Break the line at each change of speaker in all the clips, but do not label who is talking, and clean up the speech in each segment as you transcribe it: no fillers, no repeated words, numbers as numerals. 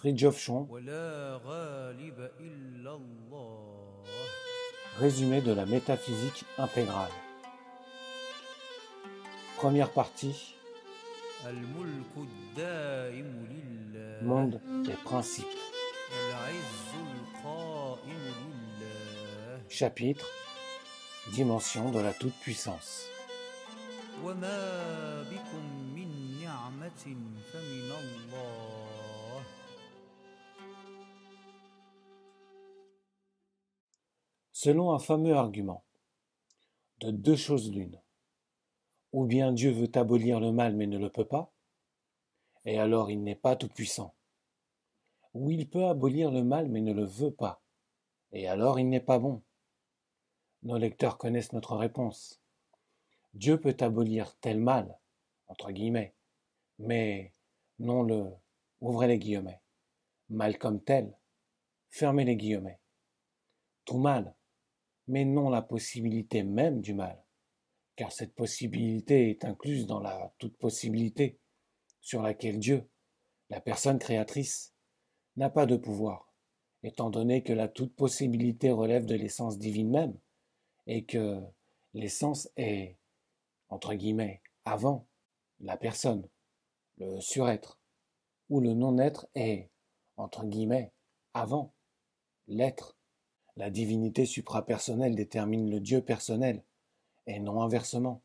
Fridtjof Chon,
ولا غالب إلا الله.
résumé de la métaphysique intégrale. Première partie,
الملك الدائم لله.
monde des principes.
العز القائم لله.
Chapitre, dimension de la toute-puissance.
وما بكم من نعمة فمن الله.
Selon un fameux argument, de deux choses l'une, ou bien Dieu veut abolir le mal mais ne le peut pas, et alors il n'est pas tout-puissant, ou il peut abolir le mal mais ne le veut pas, et alors il n'est pas bon. Nos lecteurs connaissent notre réponse. Dieu peut abolir tel mal, entre guillemets, mais non le, ouvrez les guillemets, mal comme tel, fermez les guillemets. Tout mal, mais non la possibilité même du mal, car cette possibilité est incluse dans la toute-possibilité, sur laquelle Dieu, la personne créatrice, n'a pas de pouvoir, étant donné que la toute-possibilité relève de l'essence divine même, et que l'essence est, entre guillemets, avant la personne, le surêtre, ou le non-être est, entre guillemets, avant l'être. La divinité suprapersonnelle détermine le Dieu personnel, et non inversement.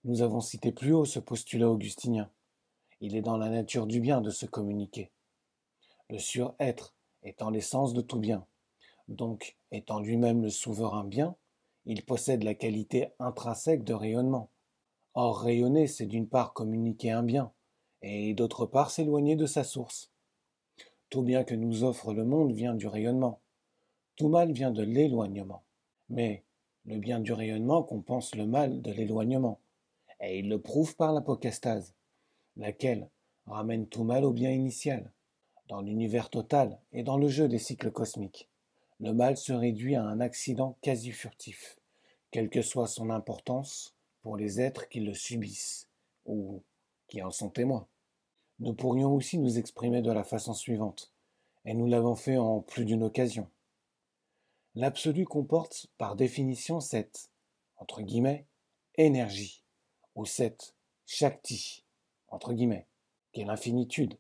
Nous avons cité plus haut ce postulat augustinien. Il est dans la nature du bien de se communiquer. Le surêtre étant l'essence de tout bien, donc étant lui-même le souverain bien, il possède la qualité intrinsèque de rayonnement. Or rayonner, c'est d'une part communiquer un bien, et d'autre part s'éloigner de sa source. Tout bien que nous offre le monde vient du rayonnement. Tout mal vient de l'éloignement. Mais le bien du rayonnement compense le mal de l'éloignement, et il le prouve par l'apocastase, laquelle ramène tout mal au bien initial. Dans l'univers total et dans le jeu des cycles cosmiques, le mal se réduit à un accident quasi furtif, quelle que soit son importance pour les êtres qui le subissent ou qui en sont témoins. Nous pourrions aussi nous exprimer de la façon suivante, et nous l'avons fait en plus d'une occasion. L'absolu comporte par définition cette, entre guillemets, énergie, ou cette shakti, entre guillemets, qui est l'infinitude,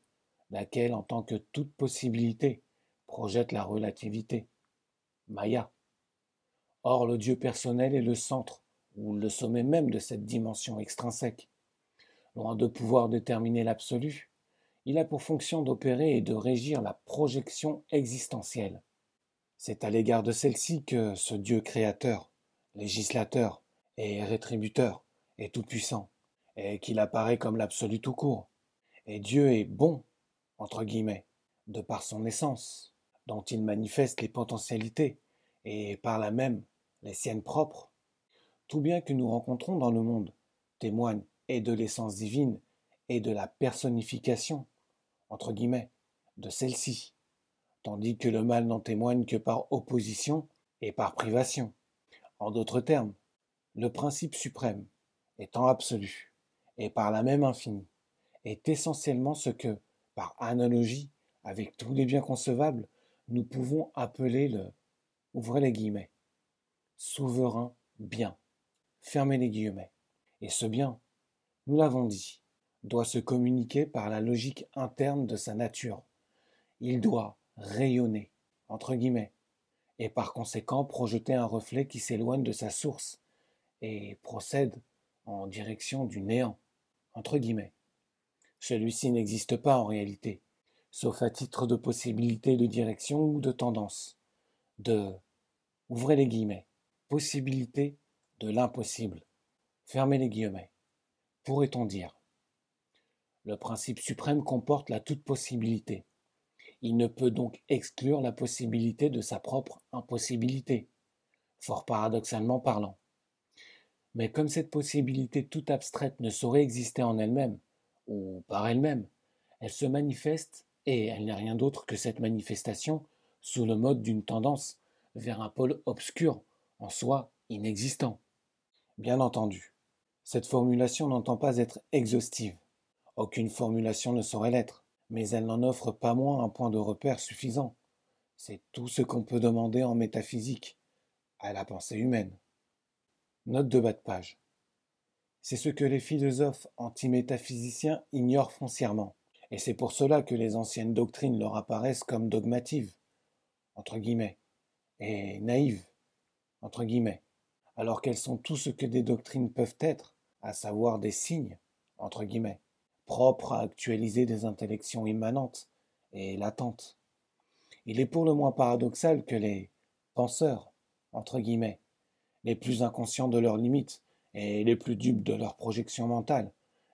laquelle, en tant que toute possibilité, projette la relativité, Maya. Or, le Dieu personnel est le centre, ou le sommet même de cette dimension extrinsèque. Loin de pouvoir déterminer l'absolu, il a pour fonction d'opérer et de régir la projection existentielle. C'est à l'égard de celle-ci que ce Dieu créateur, législateur et rétributeur est tout-puissant, et qu'il apparaît comme l'absolu tout court. Et Dieu est bon, entre guillemets, de par son essence, dont il manifeste les potentialités, et par là même les siennes propres. Tout bien que nous rencontrons dans le monde témoigne et de l'essence divine et de la personnification, entre guillemets, de celle-ci, tandis que le mal n'en témoigne que par opposition et par privation. En d'autres termes, le principe suprême, étant absolu, et par là même infini, est essentiellement ce que, par analogie avec tous les biens concevables, nous pouvons appeler le, ouvrez les guillemets, souverain bien, fermez les guillemets. Et ce bien, nous l'avons dit, doit se communiquer par la logique interne de sa nature. Il doit rayonner, entre guillemets, et par conséquent projeter un reflet qui s'éloigne de sa source et procède en direction du néant, entre guillemets. Celui-ci n'existe pas en réalité, sauf à titre de possibilité de direction ou de tendance, de, ouvrez les guillemets, possibilité de l'impossible, fermez les guillemets, pourrait-on dire. Le principe suprême comporte la toute-possibilité. Il ne peut donc exclure la possibilité de sa propre impossibilité, fort paradoxalement parlant. Mais comme cette possibilité toute abstraite ne saurait exister en elle-même, ou par elle-même, elle se manifeste, et elle n'est rien d'autre que cette manifestation, sous le mode d'une tendance vers un pôle obscur, en soi inexistant. Bien entendu, cette formulation n'entend pas être exhaustive. Aucune formulation ne saurait l'être. mais elle n'en offre pas moins un point de repère suffisant. C'est tout ce qu'on peut demander en métaphysique, à la pensée humaine. Note de bas de page. C'est ce que les philosophes antimétaphysiciens ignorent foncièrement, et c'est pour cela que les anciennes doctrines leur apparaissent comme dogmatives, entre guillemets, et naïves, entre guillemets, alors qu'elles sont tout ce que des doctrines peuvent être, à savoir des signes, entre guillemets, propres à actualiser des intellections immanentes et latentes. Il est pour le moins paradoxal que les penseurs, entre guillemets, les plus inconscients de leurs limites et les plus dupes de leurs projections mentales,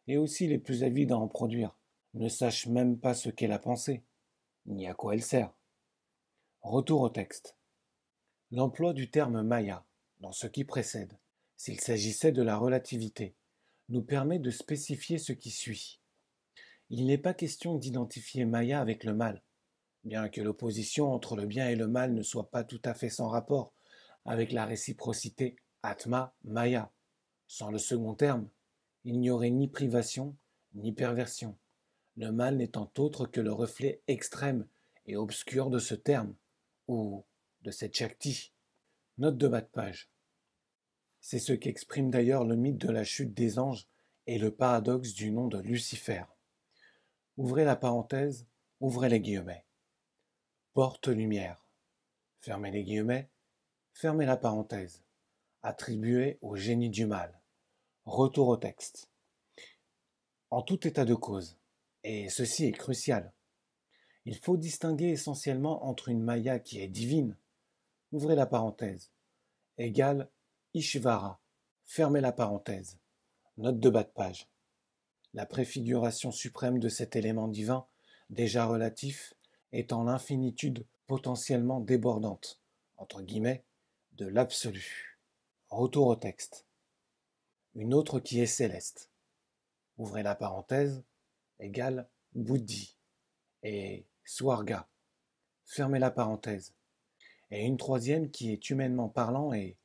et aussi les plus avides à en produire, ne sachent même pas ce qu'est la pensée, ni à quoi elle sert. Retour au texte. L'emploi du terme Maya, dans ce qui précède, s'il s'agissait de la relativité, nous permet de spécifier ce qui suit. Il n'est pas question d'identifier Maya avec le mal, bien que l'opposition entre le bien et le mal ne soit pas tout à fait sans rapport avec la réciprocité Atma-Maya. Sans le second terme, il n'y aurait ni privation ni perversion, le mal n'étant autre que le reflet extrême et obscur de ce terme, ou de cette Shakti. Note de bas de page. C'est ce qu'exprime d'ailleurs le mythe de la chute des anges et le paradoxe du nom de Lucifer. Ouvrez la parenthèse, ouvrez les guillemets. Porte-lumière. Fermez les guillemets, fermez la parenthèse. Attribué au génie du mal. Retour au texte. En tout état de cause, et ceci est crucial, il faut distinguer essentiellement entre une Maya qui est divine, ouvrez la parenthèse, égale Ishvara, fermez la parenthèse, note de bas de page. La préfiguration suprême de cet élément divin, déjà relatif, étant l'infinitude potentiellement débordante, entre guillemets, de l'absolu. Retour au texte. Une autre qui est céleste, ouvrez la parenthèse, égale Buddhi et Swarga, fermez la parenthèse, et une troisième qui est humainement parlant et,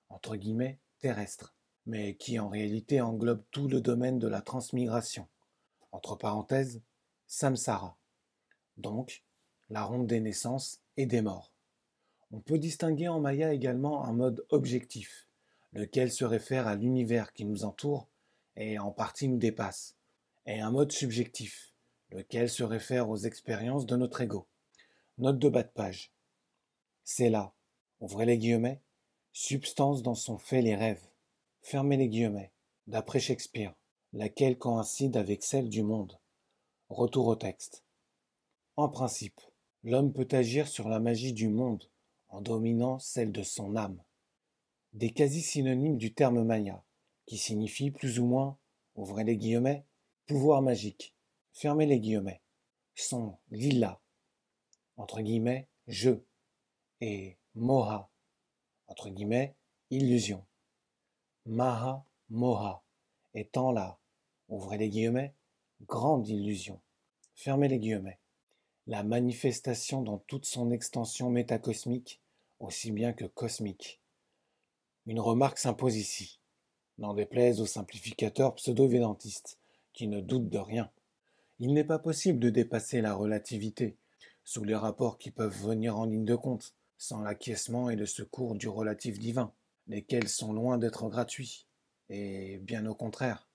entre guillemets, terrestre, mais qui en réalité englobe tout le domaine de la transmigration, entre parenthèses, Samsara, donc la ronde des naissances et des morts. On peut distinguer en Maya également un mode objectif, lequel se réfère à l'univers qui nous entoure et en partie nous dépasse, et un mode subjectif, lequel se réfère aux expériences de notre ego. Note de bas de page. C'est là, ouvrez les guillemets, substance dont sont faits les rêves, fermez les guillemets, d'après Shakespeare, laquelle coïncide avec celle du monde. Retour au texte. En principe, l'homme peut agir sur la magie du monde en dominant celle de son âme. Des quasi-synonymes du terme Maya, qui signifie plus ou moins, ouvrez les guillemets, pouvoir magique, fermez les guillemets, sont lila, entre guillemets, jeu, et moha, entre guillemets, illusion. Maha, moha, étant la, ouvrez les guillemets, grande illusion, fermez les guillemets, la manifestation dans toute son extension métacosmique, aussi bien que cosmique. Une remarque s'impose ici, n'en déplaise aux simplificateurs pseudo-védantistes, qui ne doutent de rien. Il n'est pas possible de dépasser la relativité, sous les rapports qui peuvent venir en ligne de compte, sans l'acquiescement et le secours du relatif divin, lesquels sont loin d'être gratuits, et bien au contraire,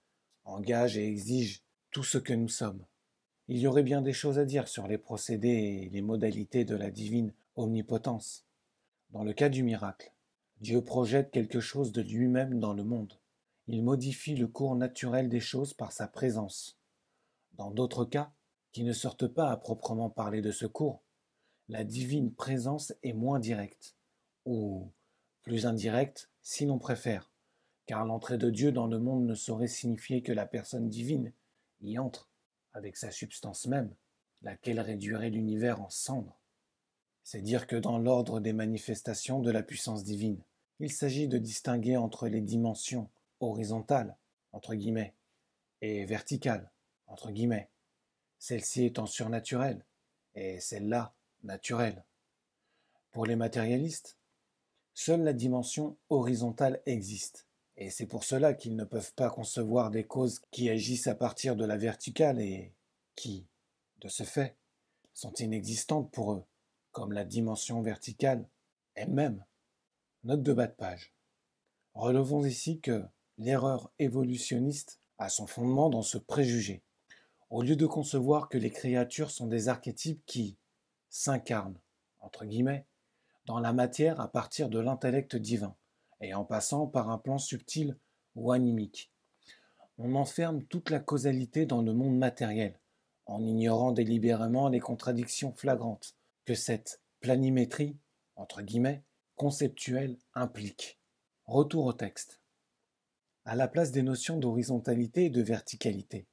engagent et exigent tout ce que nous sommes. Il y aurait bien des choses à dire sur les procédés et les modalités de la divine omnipotence. Dans le cas du miracle, Dieu projette quelque chose de lui-même dans le monde. Il modifie le cours naturel des choses par sa présence. Dans d'autres cas, qui ne sortent pas à proprement parler de ce cours, la divine présence est moins directe, ou plus indirecte si l'on préfère, car l'entrée de Dieu dans le monde ne saurait signifier que la personne divine y entre, avec sa substance même, laquelle réduirait l'univers en cendres. C'est dire que dans l'ordre des manifestations de la puissance divine, il s'agit de distinguer entre les dimensions horizontales, entre guillemets, et verticales, entre guillemets, celle-ci étant surnaturelle, et celle-là naturelle. Pour les matérialistes, seule la dimension horizontale existe, et c'est pour cela qu'ils ne peuvent pas concevoir des causes qui agissent à partir de la verticale et qui, de ce fait, sont inexistantes pour eux, comme la dimension verticale elle-même. Note de bas de page. Relevons ici que l'erreur évolutionniste a son fondement dans ce préjugé. Au lieu de concevoir que les créatures sont des archétypes qui s'incarnent, entre guillemets, dans la matière à partir de l'intellect divin, et en passant par un plan subtil ou animique, on enferme toute la causalité dans le monde matériel, en ignorant délibérément les contradictions flagrantes que cette planimétrie, entre guillemets, conceptuelle implique. Retour au texte. À la place des notions d'horizontalité et de verticalité,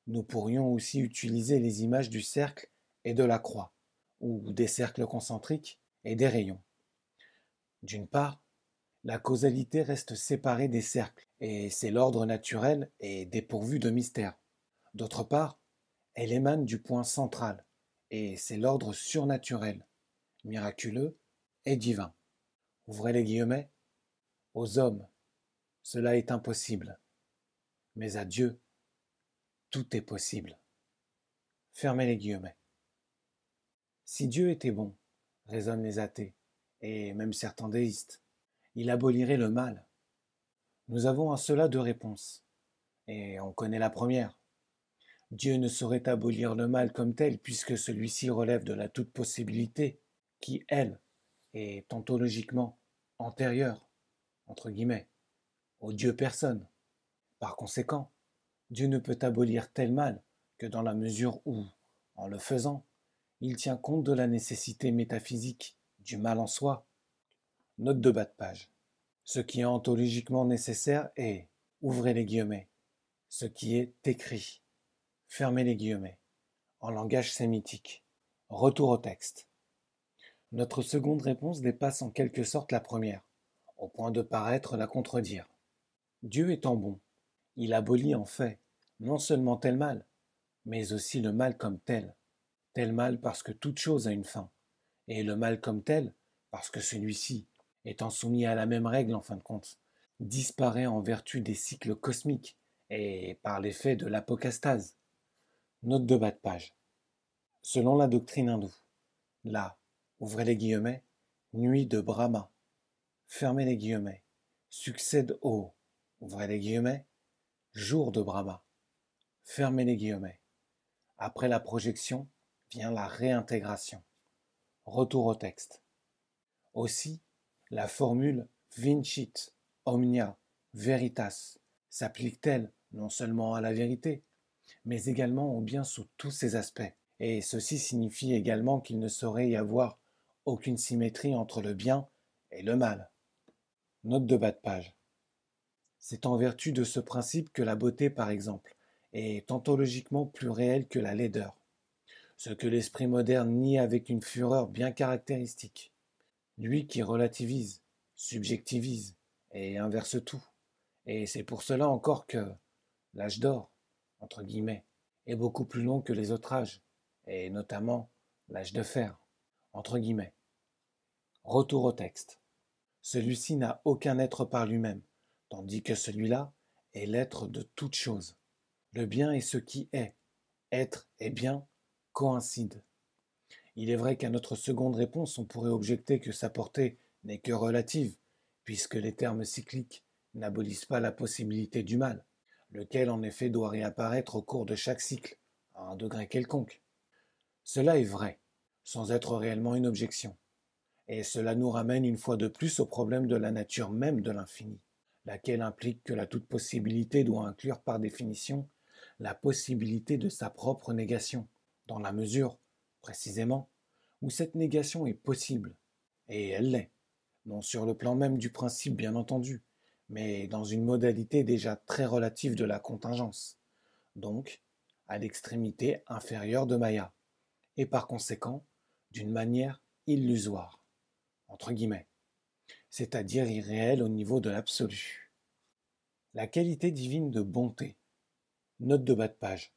nous pourrions aussi utiliser les images du cercle et de la croix, ou des cercles concentriques et des rayons. D'une part, la causalité reste séparée des cercles, et c'est l'ordre naturel et dépourvu de mystère. D'autre part, elle émane du point central, et c'est l'ordre surnaturel, miraculeux et divin. Ouvrez les guillemets. Aux hommes, cela est impossible, mais à Dieu, tout est possible. Fermez les guillemets. Si Dieu était bon, raisonnent les athées, et même certains déistes, il abolirait le mal. Nous avons à cela deux réponses, et on connaît la première. Dieu ne saurait abolir le mal comme tel puisque celui-ci relève de la toute-possibilité qui, elle, est ontologiquement antérieure, entre guillemets, au Dieu personne. Par conséquent, Dieu ne peut abolir tel mal que dans la mesure où, en le faisant, il tient compte de la nécessité métaphysique du mal en soi. Note de bas de page. Ce qui est ontologiquement nécessaire est, ouvrez les guillemets, ce qui est écrit, fermez les guillemets, en langage sémitique. Retour au texte. Notre seconde réponse dépasse en quelque sorte la première, au point de paraître la contredire. Dieu étant bon, il abolit en fait non seulement tel mal, mais aussi le mal comme tel. Tel mal parce que toute chose a une fin, et le mal comme tel parce que celui-ci, étant soumis à la même règle en fin de compte, disparaît en vertu des cycles cosmiques et par l'effet de l'apocastase. Note de bas de page. Selon la doctrine hindoue, la, ouvrez les guillemets, nuit de Brahma, fermez les guillemets, succède au, ouvrez les guillemets, jour de Brahma, fermez les guillemets. Après la projection vient la réintégration. Retour au texte. Aussi, la formule vincit omnia veritas s'applique-t-elle non seulement à la vérité, mais également au bien sous tous ses aspects. Et ceci signifie également qu'il ne saurait y avoir aucune symétrie entre le bien et le mal. Note de bas de page. C'est en vertu de ce principe que la beauté, par exemple, est ontologiquement plus réelle que la laideur, ce que l'esprit moderne nie avec une fureur bien caractéristique. Lui qui relativise, subjectivise et inverse tout. Et c'est pour cela encore que l'âge d'or, entre guillemets, est beaucoup plus long que les autres âges, et notamment l'âge de fer, entre guillemets. Retour au texte. Celui-ci n'a aucun être par lui-même, tandis que celui-là est l'être de toute chose. Le bien est ce qui est. Être et bien coïncident. Il est vrai qu'à notre seconde réponse, on pourrait objecter que sa portée n'est que relative, puisque les termes cycliques n'abolissent pas la possibilité du mal, lequel en effet doit réapparaître au cours de chaque cycle, à un degré quelconque. Cela est vrai, sans être réellement une objection. Et cela nous ramène une fois de plus au problème de la nature même de l'infini, laquelle implique que la toute-possibilité doit inclure par définition la possibilité de sa propre négation, dans la mesure, précisément, où cette négation est possible, et elle l'est, non sur le plan même du principe bien entendu, mais dans une modalité déjà très relative de la contingence, donc à l'extrémité inférieure de Maya, et par conséquent d'une manière illusoire, entre guillemets, c'est-à-dire irréelle au niveau de l'absolu. La qualité divine de bonté. Note de bas de page.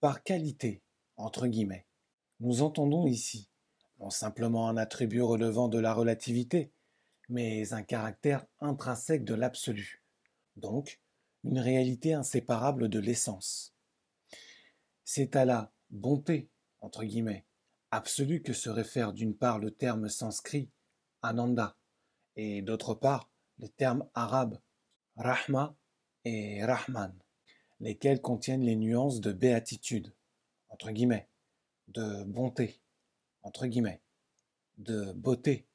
Par qualité, entre guillemets, nous entendons ici non simplement un attribut relevant de la relativité, mais un caractère intrinsèque de l'absolu, donc une réalité inséparable de l'essence. C'est à la bonté, entre guillemets, absolue que se réfère d'une part le terme sanskrit Ananda et d'autre part les termes arabes Rahma et Rahman, lesquels contiennent les nuances de béatitude, entre guillemets, de bonté, entre guillemets, de beauté,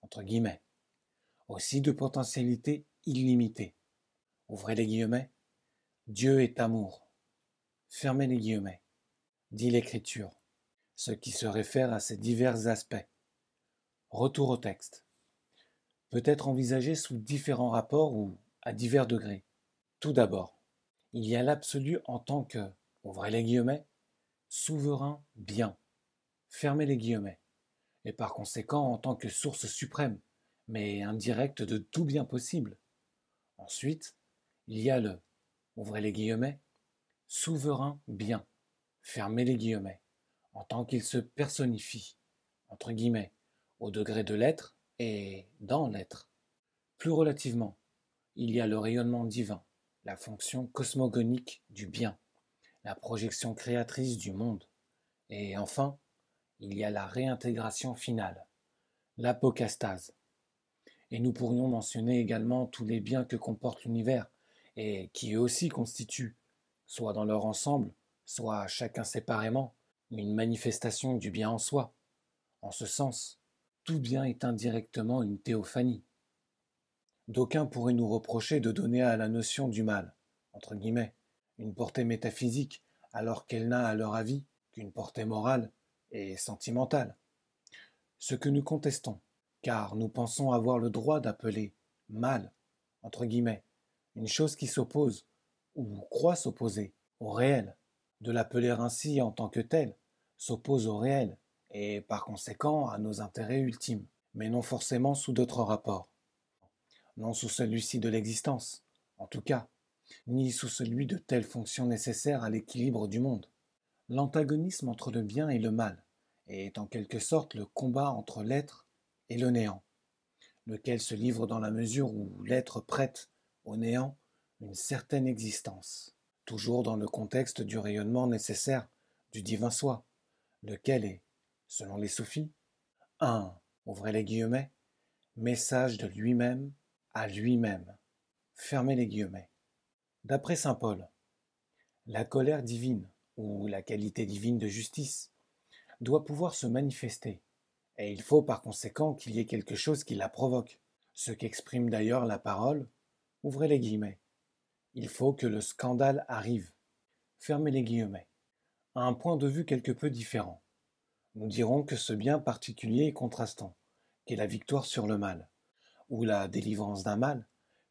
entre guillemets, aussi de potentialité illimitée. Ouvrez les guillemets, Dieu est amour. Fermez les guillemets, dit l'Écriture, ce qui se réfère à ces divers aspects. Retour au texte. Peut être envisagé sous différents rapports ou à divers degrés. Tout d'abord, il y a l'absolu en tant que, ouvrez les guillemets, souverain bien, fermez les guillemets, et par conséquent en tant que source suprême, mais indirecte de tout bien possible. Ensuite, il y a le, ouvrez les guillemets, souverain bien, fermez les guillemets, en tant qu'il se personnifie, entre guillemets, au degré de l'être et dans l'être. Plus relativement, il y a le rayonnement divin, la fonction cosmogonique du bien, la projection créatrice du monde, et enfin, il y a la réintégration finale, l'apocastase. Et nous pourrions mentionner également tous les biens que comporte l'univers, et qui eux aussi constituent, soit dans leur ensemble, soit chacun séparément, une manifestation du bien en soi. En ce sens, tout bien est indirectement une théophanie. D'aucuns pourraient nous reprocher de donner à la notion du mal, entre guillemets, une portée métaphysique, alors qu'elle n'a, à leur avis, qu'une portée morale et sentimentale. Ce que nous contestons, car nous pensons avoir le droit d'appeler mal, entre guillemets, une chose qui s'oppose, ou croit s'opposer, au réel. De l'appeler ainsi en tant que tel, s'oppose au réel, et par conséquent à nos intérêts ultimes, mais non forcément sous d'autres rapports. Non sous celui-ci de l'existence, en tout cas, ni sous celui de telles fonctions nécessaires à l'équilibre du monde. L'antagonisme entre le bien et le mal est en quelque sorte le combat entre l'être et le néant, lequel se livre dans la mesure où l'être prête au néant une certaine existence, toujours dans le contexte du rayonnement nécessaire du divin soi, lequel est, selon les soufis, un, ouvrez les guillemets, message de lui-même à lui-même, fermez les guillemets. D'après saint Paul, la colère divine, ou la qualité divine de justice, doit pouvoir se manifester, et il faut par conséquent qu'il y ait quelque chose qui la provoque, ce qu'exprime d'ailleurs la parole, ouvrez les guillemets. Il faut que le scandale arrive, fermez les guillemets. À un point de vue quelque peu différent, nous dirons que ce bien particulier et contrastant, qu'est la victoire sur le mal, ou la délivrance d'un mal,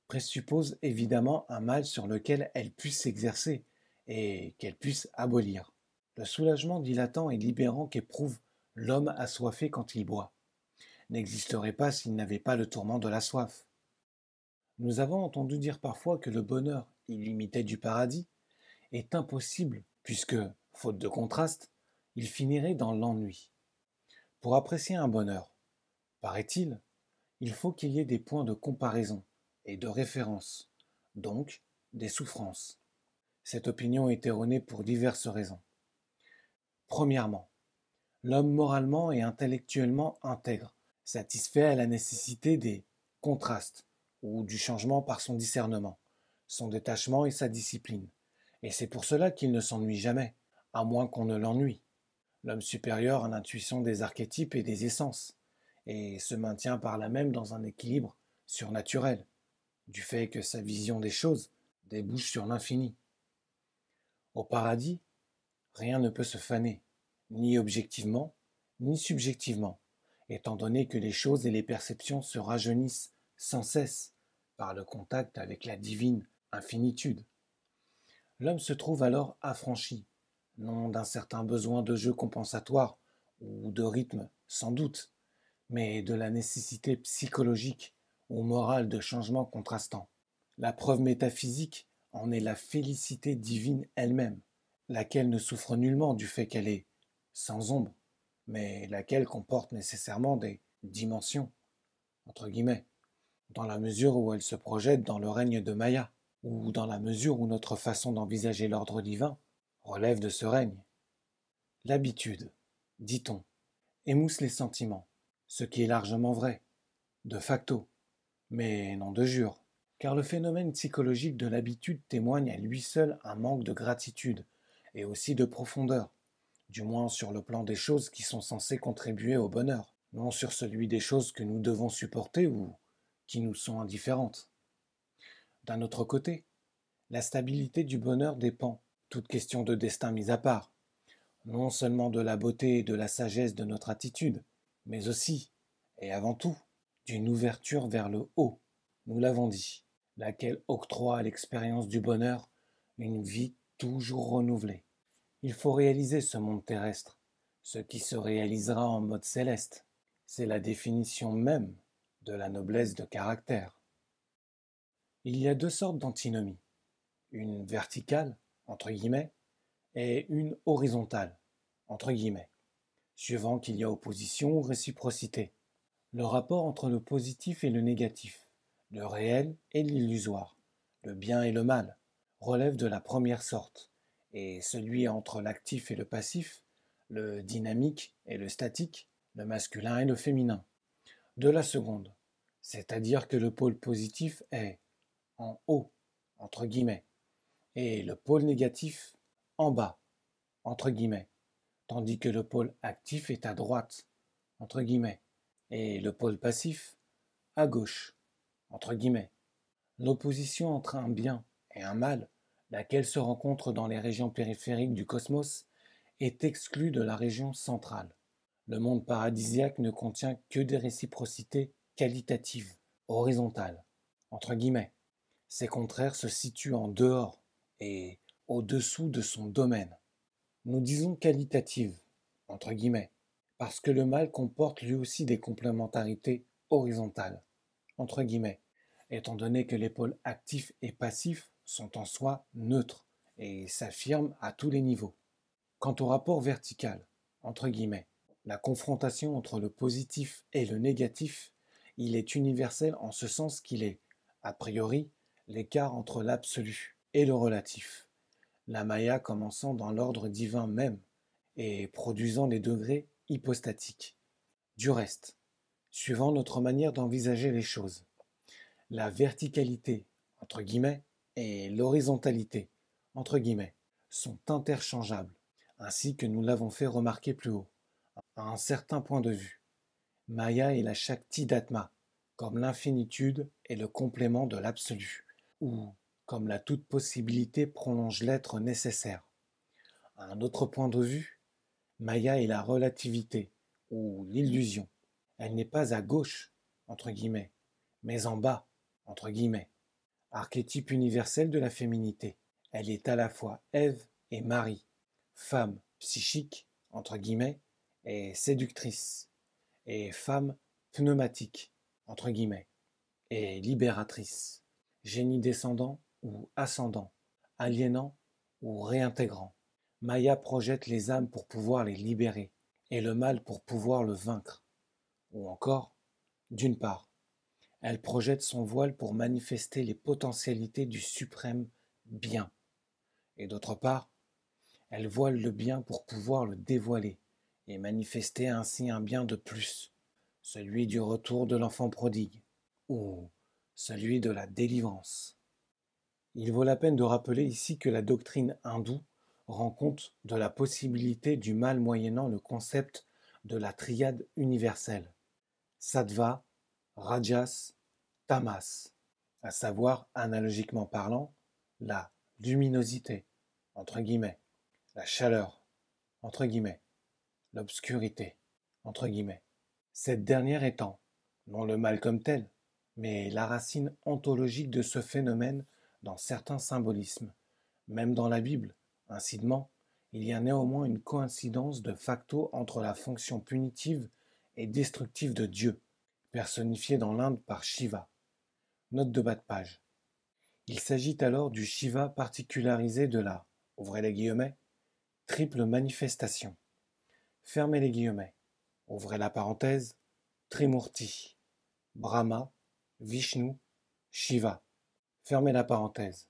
présuppose évidemment un mal sur lequel elle puisse s'exercer et qu'elle puisse abolir. Le soulagement dilatant et libérant qu'éprouve l'homme assoiffé quand il boit n'existerait pas s'il n'avait pas le tourment de la soif. Nous avons entendu dire parfois que le bonheur illimité du paradis est impossible puisque, faute de contraste, il finirait dans l'ennui. Pour apprécier un bonheur, paraît-il, il faut qu'il y ait des points de comparaison et de référence, donc des souffrances. Cette opinion est erronée pour diverses raisons. Premièrement, l'homme moralement et intellectuellement intègre, satisfait à la nécessité des contrastes ou du changement par son discernement, son détachement et sa discipline. Et c'est pour cela qu'il ne s'ennuie jamais, à moins qu'on ne l'ennuie. L'homme supérieur a l'intuition des archétypes et des essences, et se maintient par là même dans un équilibre surnaturel, du fait que sa vision des choses débouche sur l'infini. Au paradis, rien ne peut se faner, ni objectivement, ni subjectivement, étant donné que les choses et les perceptions se rajeunissent sans cesse par le contact avec la divine infinitude. L'homme se trouve alors affranchi, non d'un certain besoin de jeu compensatoire ou de rythme, sans doute, mais de la nécessité psychologique ou morale de changements contrastants. La preuve métaphysique en est la félicité divine elle-même, laquelle ne souffre nullement du fait qu'elle est sans ombre, mais laquelle comporte nécessairement des dimensions, entre guillemets, dans la mesure où elle se projette dans le règne de Maya, ou dans la mesure où notre façon d'envisager l'ordre divin relève de ce règne. L'habitude, dit-on, émousse les sentiments, ce qui est largement vrai, de facto, mais non de jure, car le phénomène psychologique de l'habitude témoigne à lui seul un manque de gratitude et aussi de profondeur, du moins sur le plan des choses qui sont censées contribuer au bonheur, non sur celui des choses que nous devons supporter ou qui nous sont indifférentes. D'un autre côté, la stabilité du bonheur dépend, toute question de destin mise à part, non seulement de la beauté et de la sagesse de notre attitude, mais aussi, et avant tout, d'une ouverture vers le haut, nous l'avons dit, laquelle octroie à l'expérience du bonheur une vie toujours renouvelée. Il faut réaliser ce monde terrestre, ce qui se réalisera en mode céleste. C'est la définition même de la noblesse de caractère. Il y a deux sortes d'antinomies, une verticale, entre guillemets, et une horizontale, entre guillemets, suivant qu'il y a opposition ou réciprocité. Le rapport entre le positif et le négatif, le réel et l'illusoire, le bien et le mal, relève de la première sorte, et celui entre l'actif et le passif, le dynamique et le statique, le masculin et le féminin, de la seconde, c'est-à-dire que le pôle positif est en haut, entre guillemets, et le pôle négatif en bas, entre guillemets, tandis que le pôle actif est à droite, entre guillemets, et le pôle passif à gauche, entre guillemets. L'opposition entre un bien et un mal, laquelle se rencontre dans les régions périphériques du cosmos, est exclue de la région centrale. Le monde paradisiaque ne contient que des réciprocités qualitatives, horizontales, entre guillemets. Ces contraires se situent en dehors et au-dessous de son domaine. Nous disons qualitatives, entre guillemets, parce que le mal comporte lui aussi des complémentarités horizontales, entre guillemets, étant donné que les pôles actifs et passifs sont en soi neutres et s'affirment à tous les niveaux. Quant au rapport vertical, entre guillemets, la confrontation entre le positif et le négatif, il est universel en ce sens qu'il est, a priori, l'écart entre l'absolu et le relatif, la maya commençant dans l'ordre divin même et produisant les degrés hypostatiques. Du reste, suivant notre manière d'envisager les choses, la verticalité, entre guillemets, et l'horizontalité, entre guillemets, sont interchangeables, ainsi que nous l'avons fait remarquer plus haut. À un certain point de vue, Maya est la Shakti d'Atma, comme l'infinitude est le complément de l'absolu, ou comme la toute possibilité prolonge l'être nécessaire. À un autre point de vue, Maya est la relativité, ou l'illusion. Elle n'est pas à gauche, entre guillemets, mais en bas, entre guillemets. Archétype universel de la féminité. Elle est à la fois Ève et Marie, femme psychique, entre guillemets, et séductrice, et femme pneumatique, entre guillemets, et libératrice, génie descendant ou ascendant, aliénant ou réintégrant. Maya projette les âmes pour pouvoir les libérer, et le mal pour pouvoir le vaincre. Ou encore, d'une part, elle projette son voile pour manifester les potentialités du suprême bien, et d'autre part, elle voile le bien pour pouvoir le dévoiler, et manifester ainsi un bien de plus, celui du retour de l'enfant prodigue, ou celui de la délivrance. Il vaut la peine de rappeler ici que la doctrine hindoue rend compte de la possibilité du mal moyennant le concept de la triade universelle, sattva, rajas, tamas, à savoir, analogiquement parlant, la luminosité, entre guillemets, la chaleur, entre guillemets, l'obscurité, entre guillemets. Cette dernière étant, non le mal comme tel, mais la racine ontologique de ce phénomène dans certains symbolismes. Même dans la Bible, incidemment, il y a néanmoins une coïncidence de facto entre la fonction punitive et destructive de Dieu, personnifiée dans l'Inde par Shiva. Note de bas de page. Il s'agit alors du Shiva particularisé de la, ouvrez les guillemets, triple manifestation. Fermez les guillemets. Ouvrez la parenthèse, Trimurti, Brahma, Vishnu, Shiva. Fermez la parenthèse.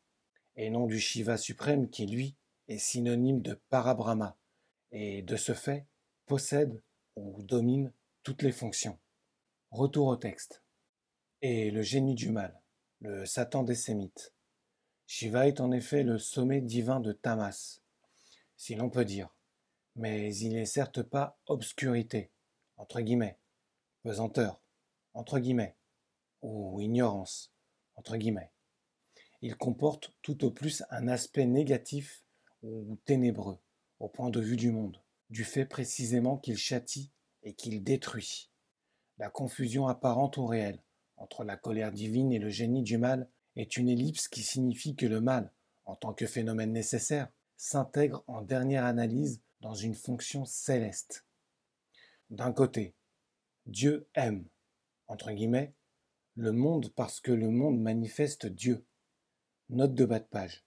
Et non du Shiva suprême qui, lui, est synonyme de Parabrahma et de ce fait possède ou domine toutes les fonctions. Retour au texte. Et le génie du mal, le Satan des Sémites. Shiva est en effet le sommet divin de Tamas, si l'on peut dire, mais il n'est certes pas obscurité, entre guillemets, pesanteur, entre guillemets, ou ignorance, entre guillemets. Il comporte tout au plus un aspect négatif ou ténébreux, au point de vue du monde, du fait précisément qu'il châtie et qu'il détruit. La confusion apparente ou réelle entre la colère divine et le génie du mal est une ellipse qui signifie que le mal, en tant que phénomène nécessaire, s'intègre en dernière analyse dans une fonction céleste. D'un côté, Dieu aime, entre guillemets, le monde parce que le monde manifeste Dieu. Note de bas de page.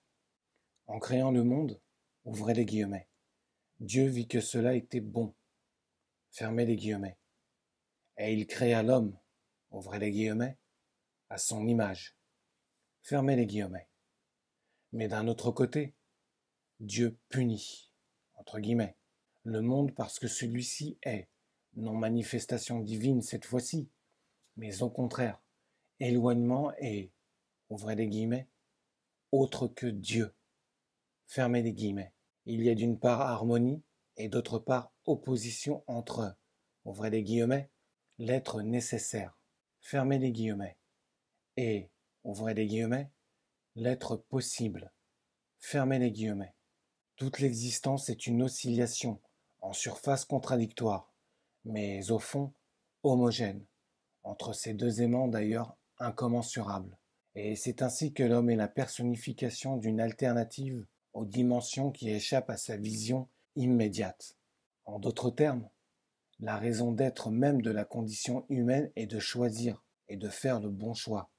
En créant le monde, ouvrez les guillemets, Dieu vit que cela était bon. Fermez les guillemets. Et il créa l'homme, ouvrez les guillemets, à son image. Fermez les guillemets. Mais d'un autre côté, Dieu punit, entre guillemets, le monde parce que celui-ci est, non manifestation divine cette fois-ci, mais au contraire, éloignement et, ouvrez les guillemets, autre que Dieu. Fermez les guillemets. Il y a d'une part harmonie et d'autre part opposition entre, ouvrez les guillemets, l'être nécessaire. Fermez les guillemets. Et, ouvrez les guillemets, l'être possible. Fermez les guillemets. Toute l'existence est une oscillation, en surface contradictoire, mais au fond homogène, entre ces deux aimants d'ailleurs incommensurables. Et c'est ainsi que l'homme est la personnification d'une alternative aux dimensions qui échappent à sa vision immédiate. En d'autres termes, la raison d'être même de la condition humaine est de choisir et de faire le bon choix,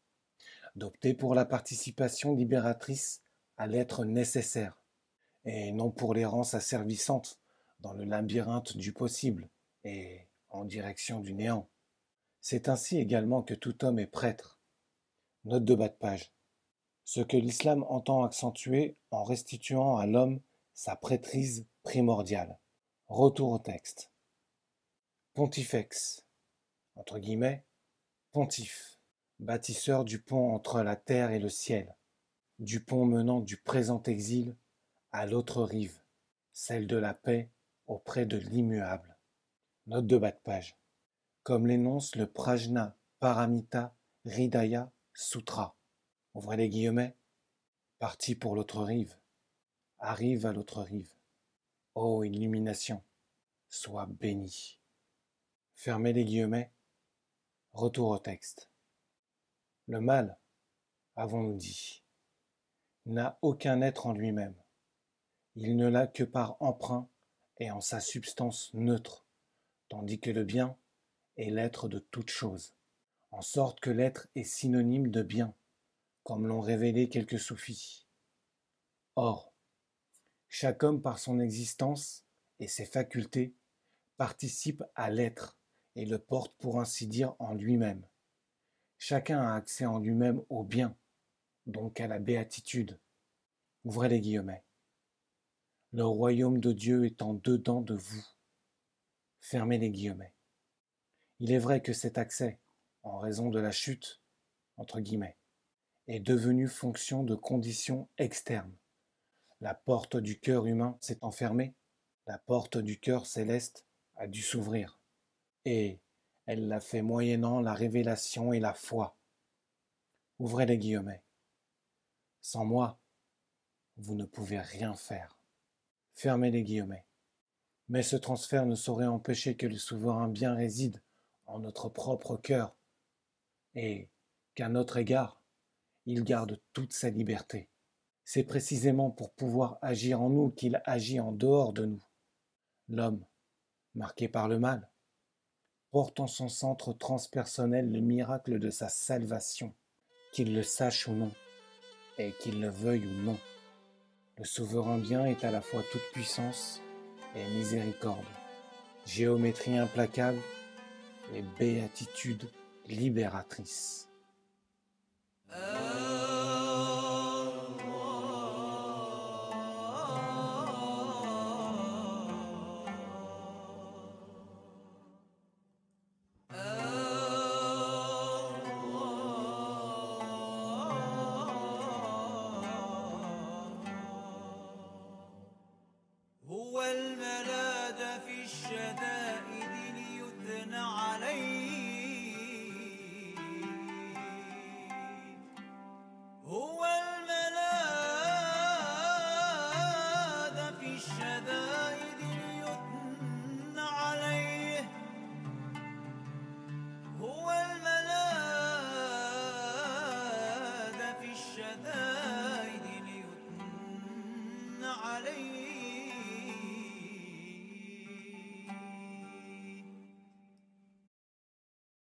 d'opter pour la participation libératrice à l'être nécessaire, et non pour l'errance asservissante dans le labyrinthe du possible et en direction du néant. C'est ainsi également que tout homme est prêtre. Note de bas de page. Ce que l'islam entend accentuer en restituant à l'homme sa prêtrise primordiale. Retour au texte. Pontifex, entre guillemets, pontife, bâtisseur du pont entre la terre et le ciel, du pont menant du présent exil à l'autre rive, celle de la paix auprès de l'immuable. Note de bas de page. Comme l'énonce le Prajna Paramita Hridaya Sutra. Ouvrez les guillemets. Parti pour l'autre rive. Arrive à l'autre rive. Ô illumination, sois béni. Fermez les guillemets. Retour au texte. Le mal, avons-nous dit, n'a aucun être en lui-même. Il ne l'a que par emprunt et en sa substance neutre, tandis que le bien est l'être de toute chose, en sorte que l'être est synonyme de bien, comme l'ont révélé quelques soufis. Or, chaque homme par son existence et ses facultés participe à l'être et le porte pour ainsi dire en lui-même. Chacun a accès en lui-même au bien, donc à la béatitude. Ouvrez les guillemets. Le royaume de Dieu est en dedans de vous. Fermez les guillemets. Il est vrai que cet accès, en raison de la chute, entre guillemets, est devenu fonction de conditions externes. La porte du cœur humain s'est enfermée, la porte du cœur céleste a dû s'ouvrir, et elle l'a fait moyennant la révélation et la foi. Ouvrez les guillemets. Sans moi, vous ne pouvez rien faire. Fermez les guillemets. Mais ce transfert ne saurait empêcher que le souverain bien réside en notre propre cœur, et qu'à notre égard, il garde toute sa liberté. C'est précisément pour pouvoir agir en nous qu'il agit en dehors de nous. L'homme, marqué par le mal, porte en son centre transpersonnel le miracle de sa salvation, qu'il le sache ou non, et qu'il le veuille ou non. Le souverain bien est à la fois toute puissance et miséricorde, géométrie implacable et béatitude libératrice.
أذان